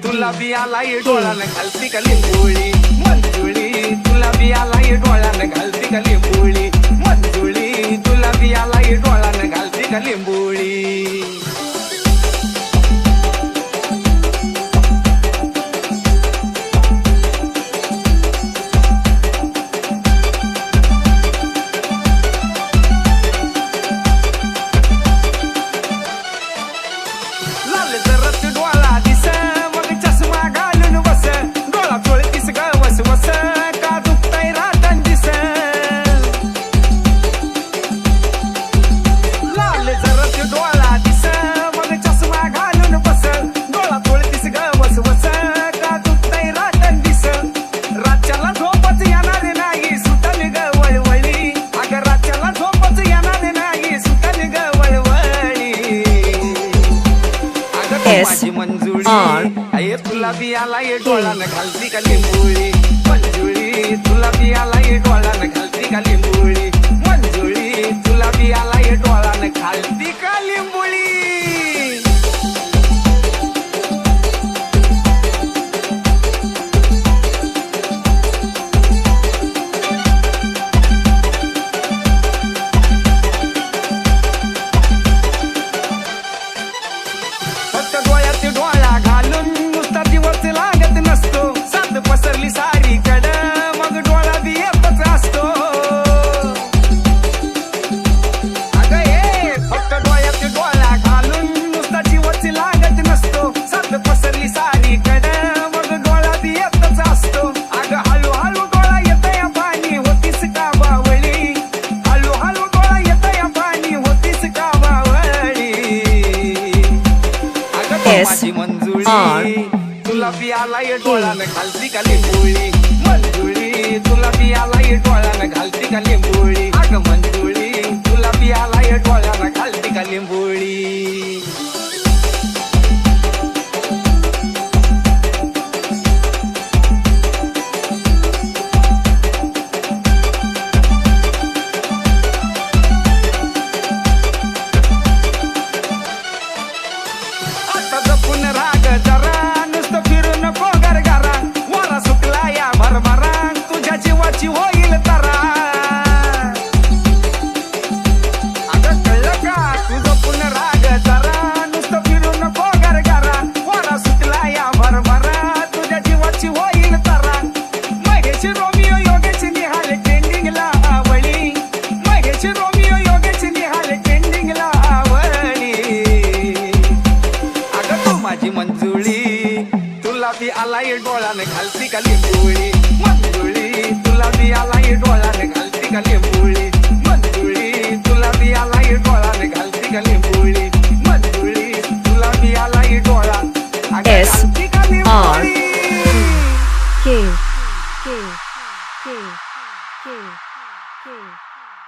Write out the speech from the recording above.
तुला बी आलाय डोळ्यानं घालती का लिंबोळी मंजुळी तुला बी आलाय डोळ्यानं घालती का लिंबोळी मंजुळी तुला बी आलाय डोळ्यानं घालती का लिंबोळी मंजुळी तुला बी आलाय डोळ्यानं घालती का लिंबोळी मंजुळी तुला बी आलाय डोळ्यानं घालती का लिंबोळी मंजुळी तुला बी आलाय डोळ्यानं घालती का लिंबोळी मंजुळी तुला बी आलाय डोळ्यानं घालती का लिंबोळी मंजुळी तुला बी आलाय डोळ्यानं घालती का लिंबोळी अगं मंजुळी तुला बी आलाय डोळ्यानं घालती का लिंबोळी होईल तारा अगं कळलं का तुझं पुन्हा राग जरा नुसतं फिरू नको गरगरा वारा सुटला या भरभरा तुझ्या जीवाची होईल तारा महेश रोमियो योगेश निहाल ट्रेंडिंगला आवळी महेश रोमियो योगेश निहाल ट्रेंडिंगला आवळी अगं तू माझी मंजुळी तुला बी आलाय डोळ्यानं घालती का लिंबोळी मंजुळी तुला बी आलाय डोळ्यानं घालती का लिंबोळी मंजुळी तुला बी आलाय डोळ्यानं घालती का लिंबोळी मंजुळी तुला बी आलाय डोळा घालती का लिंबोळी